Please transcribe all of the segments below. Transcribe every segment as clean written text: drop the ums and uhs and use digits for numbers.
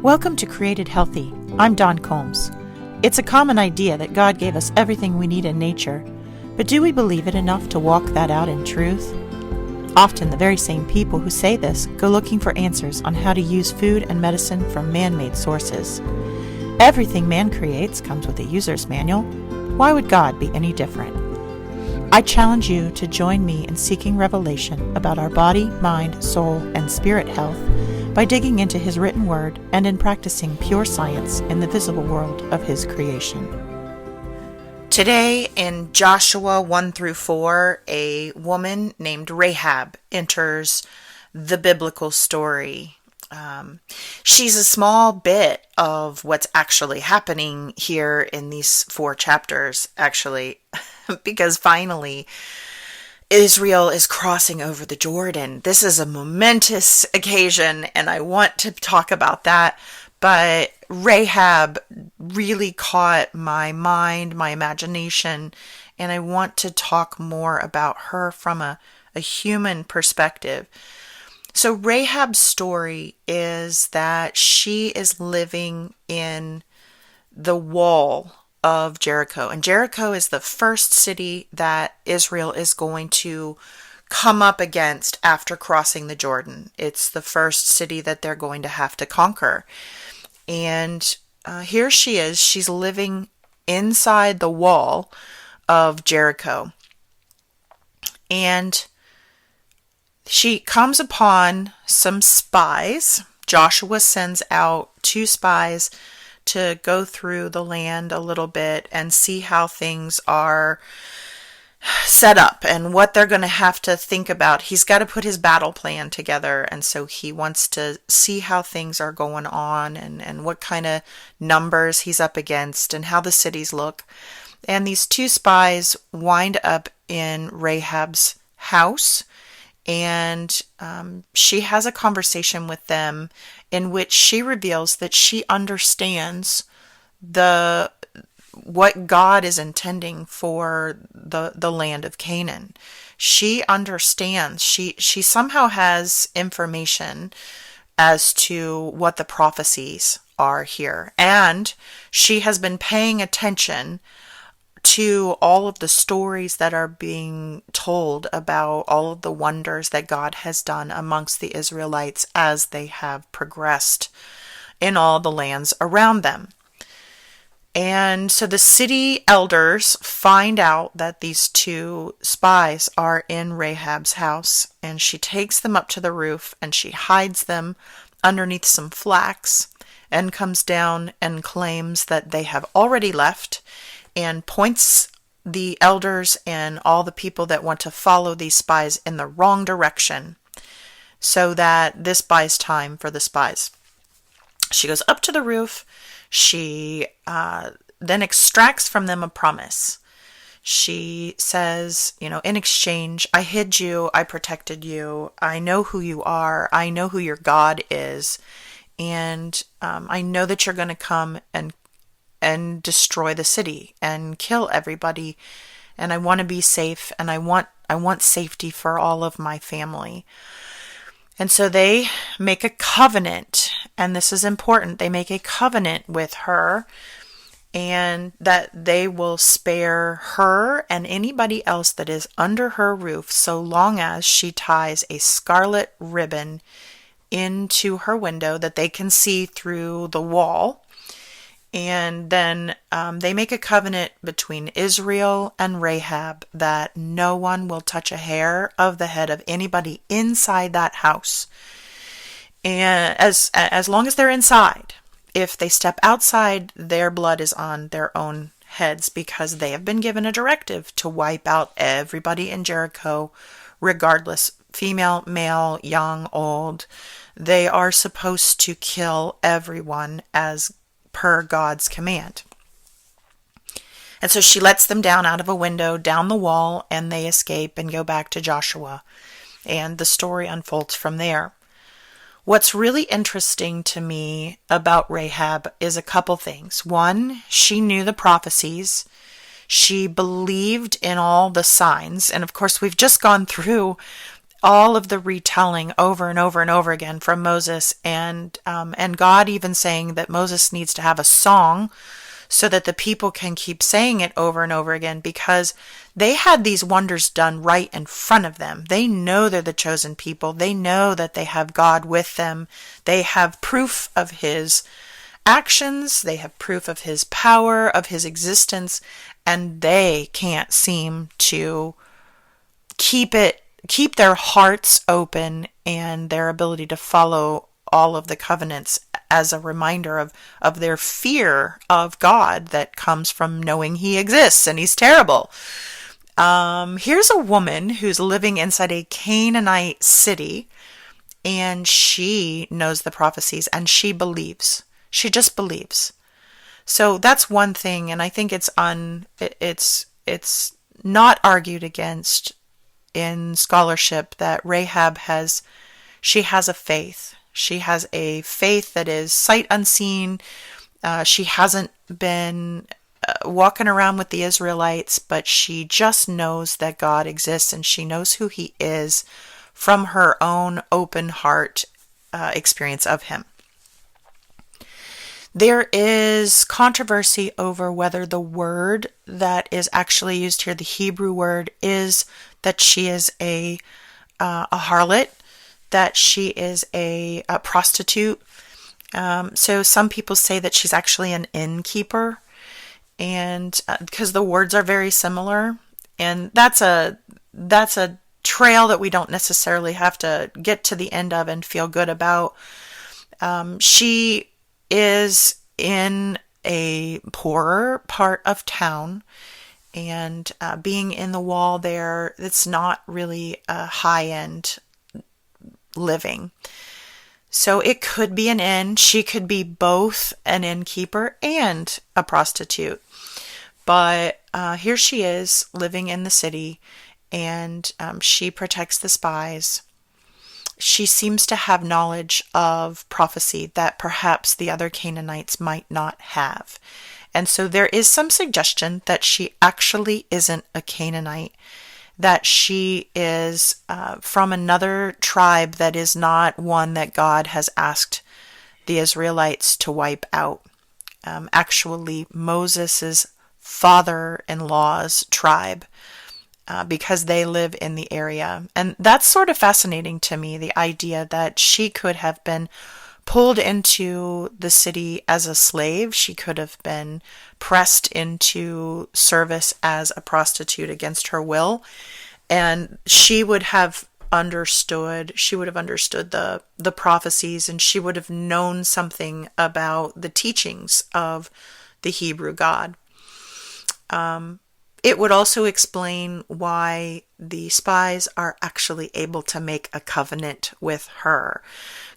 Welcome to Created Healthy. I'm Dawn Combs. It's a common idea that God gave us everything we need in nature, but do we believe it enough to walk that out in truth? Often the very same people who say this go looking for answers on how to use food and medicine from man-made sources. Everything man creates comes with a user's manual. Why would God be any different? I challenge you to join me in seeking revelation about our body, mind, soul, and spirit health by digging into His written word and in practicing pure science in the visible world of His creation. Today in Joshua 1 through 4, a woman named Rahab enters the biblical story. She's a small bit of what's actually happening here in these 4 chapters, actually, because finally Israel is crossing over the Jordan. This is a momentous occasion, and I want to talk about that. But Rahab really caught my mind, my imagination, and I want to talk more about her from a human perspective. So Rahab's story is that she is living in the wall of Jericho. And Jericho is the first city that Israel is going to come up against after crossing the Jordan. It's the first city that they're going to have to conquer. And here she is. She's living inside the wall of Jericho. And she comes upon some spies. Joshua sends out 2 spies to go through the land a little bit and see how things are set up and what they're going to have to think about. He's got to put his battle plan together, and so he wants to see how things are going on and what kind of numbers he's up against and how the cities look. And these 2 spies wind up in Rahab's house, and she has a conversation with them in which she reveals that she understands what God is intending for the land of Canaan. She understands. She somehow has information as to what the prophecies are here, and she has been paying attention to all of the stories that are being told about all of the wonders that God has done amongst the Israelites as they have progressed in all the lands around them. And so the city elders find out that these 2 spies are in Rahab's house, and she takes them up to the roof and she hides them underneath some flax and comes down and claims that they have already left, and points the elders and all the people that want to follow these spies in the wrong direction so that this buys time for the spies. She goes up to the roof. She then extracts from them a promise. She says, in exchange, I hid you, I protected you, I know who you are, I know who your God is, and I know that you're going to come and destroy the city and kill everybody, and I want to be safe, and I want safety for all of my family. And so they make a covenant, and this is important. They make a covenant with her, and that they will spare her and anybody else that is under her roof so long as she ties a scarlet ribbon into her window that they can see through the wall. And then they make a covenant between Israel and Rahab that no one will touch a hair of the head of anybody inside that house. And as long as they're inside, if they step outside, their blood is on their own heads, because they have been given a directive to wipe out everybody in Jericho, regardless, female, male, young, old. They are supposed to kill everyone as per God's command. And so she lets them down out of a window, down the wall, and they escape and go back to Joshua. And the story unfolds from there. What's really interesting to me about Rahab is a couple things. One, she knew the prophecies. She believed in all the signs. And of course, we've just gone through all of the retelling over and over and over again from Moses, and God even saying that Moses needs to have a song so that the people can keep saying it over and over again, because they had these wonders done right in front of them. They know they're the chosen people. They know that they have God with them. They have proof of his actions. They have proof of his power, of his existence, and they can't seem to keep their hearts open and their ability to follow all of the covenants as a reminder of their fear of God that comes from knowing he exists and he's terrible. Here's a woman who's living inside a Canaanite city, and she knows the prophecies and she believes. She just believes. So that's one thing, and I think it's not argued against in scholarship that Rahab has a faith. She has a faith that is sight unseen. She hasn't been walking around with the Israelites, but she just knows that God exists, and she knows who he is from her own open heart experience of him. There is controversy over whether the word that is actually used here, the Hebrew word, is that she is a harlot, that she is a prostitute. So some people say that she's actually an innkeeper, and because the words are very similar, and that's a trail that we don't necessarily have to get to the end of and feel good about. She is in a poorer part of town, and being in the wall there, it's not really a high-end living. So it could be an inn. She could be both an innkeeper and a prostitute. But here she is living in the city, and she protects the spies. She seems to have knowledge of prophecy that perhaps the other Canaanites might not have. And so there is some suggestion that she actually isn't a Canaanite, that she is from another tribe that is not one that God has asked the Israelites to wipe out. Actually, Moses' father-in-law's tribe, because they live in the area. And that's sort of fascinating to me, the idea that she could have been pulled into the city as a slave. She could have been pressed into service as a prostitute against her will. And she would have understood the prophecies, and she would have known something about the teachings of the Hebrew God. It would also explain why the spies are actually able to make a covenant with her.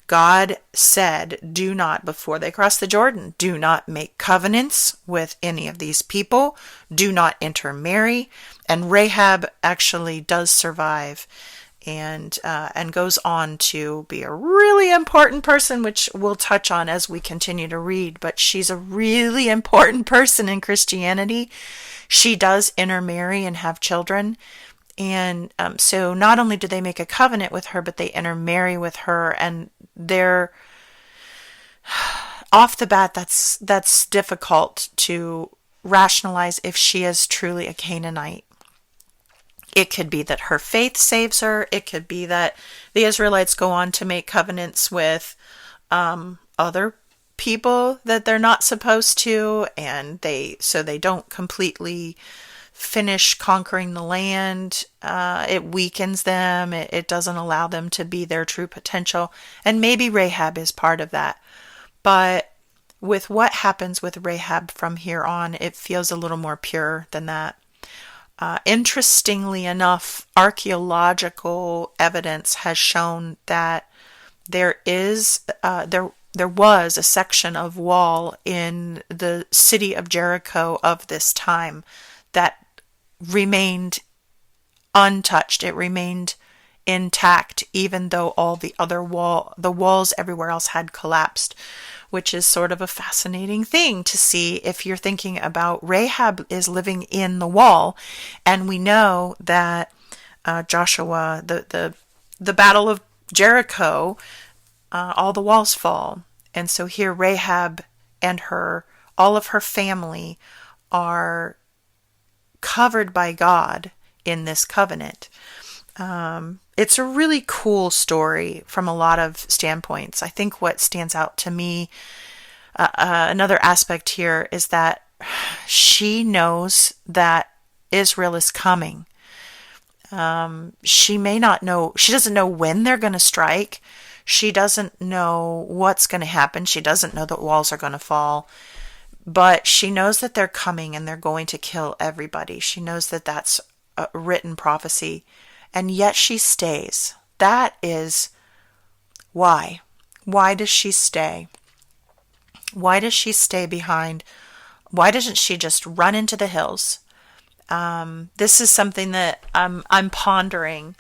God said, do not, before they cross the Jordan, do not make covenants with any of these people. Do not intermarry. And Rahab actually does survive and goes on to be a really important person, which we'll touch on as we continue to read. But she's a really important person in Christianity. She does intermarry and have children. And so not only do they make a covenant with her, but they intermarry with her, and they're off the bat, that's difficult to rationalize if she is truly a Canaanite. It could be that her faith saves her. It could be that the Israelites go on to make covenants with other people that they're not supposed to, and they don't completely finish conquering the land. It weakens them. It doesn't allow them to be their true potential. And maybe Rahab is part of that. But with what happens with Rahab from here on, it feels a little more pure than that. Interestingly enough, archaeological evidence has shown that there was a section of wall in the city of Jericho of this time that remained untouched. It remained intact, even though all the other the walls everywhere else had collapsed, which is sort of a fascinating thing to see if you're thinking about Rahab is living in the wall, and we know that Joshua, the the Battle of Jericho, all the walls fall. And so here Rahab and all of her family are covered by God in this covenant. It's a really cool story from a lot of standpoints. I think what stands out to me, another aspect here, is that she knows that Israel is coming. She may not know, she doesn't know when they're going to strike. She doesn't know what's going to happen. She doesn't know that walls are going to fall. But she knows that they're coming and they're going to kill everybody. She knows that that's a written prophecy. And yet she stays. That is why. Why does she stay? Why does she stay behind? Why doesn't she just run into the hills? This is something that I'm pondering.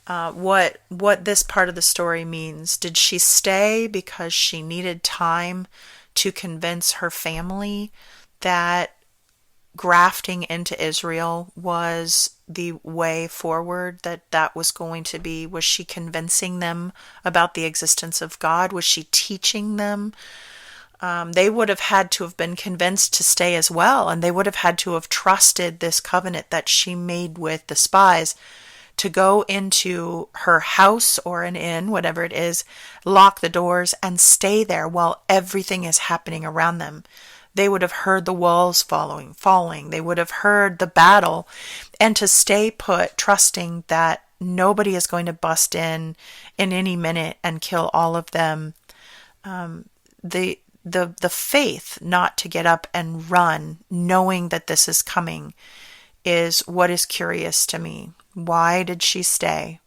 What this part of the story means. Did she stay because she needed time to convince her family that grafting into Israel was the way forward, that was going to be? Was she convincing them about the existence of God? Was she teaching them? They would have had to have been convinced to stay as well, and they would have had to have trusted this covenant that she made with the spies to go into her house or an inn, whatever it is, lock the doors, and stay there while everything is happening around them. They would have heard the walls falling. They would have heard the battle, and to stay put, trusting that nobody is going to bust in any minute and kill all of them. The faith not to get up and run, knowing that this is coming, is what is curious to me. Why did she stay?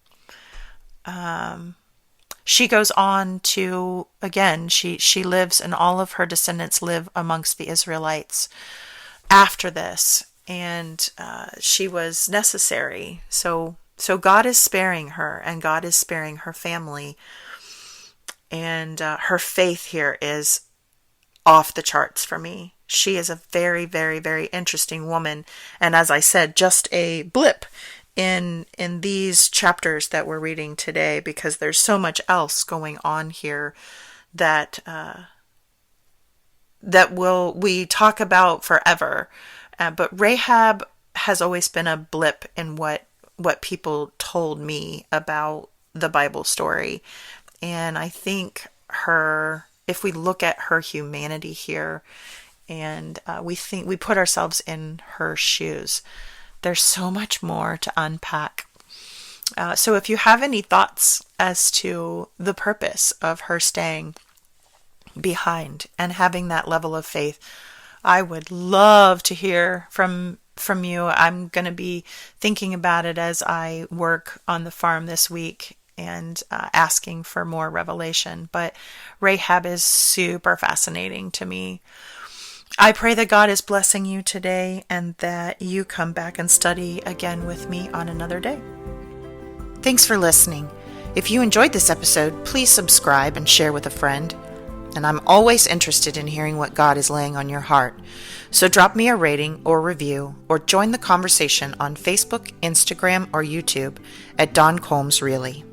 She goes on to, again, she lives, and all of her descendants live amongst the Israelites after this, and she was necessary. So God is sparing her, and God is sparing her family, and her faith here is off the charts for me. She is a very, very, very interesting woman, and as I said, just a blip in these chapters that we're reading today, because there's so much else going on here that we talk about forever. But Rahab has always been a blip in what people told me about the Bible story, and I think if we look at her humanity here, and we put ourselves in her shoes, there's so much more to unpack. So if you have any thoughts as to the purpose of her staying behind and having that level of faith, I would love to hear from you. I'm going to be thinking about it as I work on the farm this week and asking for more revelation. But Rahab is super fascinating to me. I pray that God is blessing you today and that you come back and study again with me on another day. Thanks for listening. If you enjoyed this episode, please subscribe and share with a friend. And I'm always interested in hearing what God is laying on your heart. So drop me a rating or review, or join the conversation on Facebook, Instagram, or YouTube at Dawn Combs Really.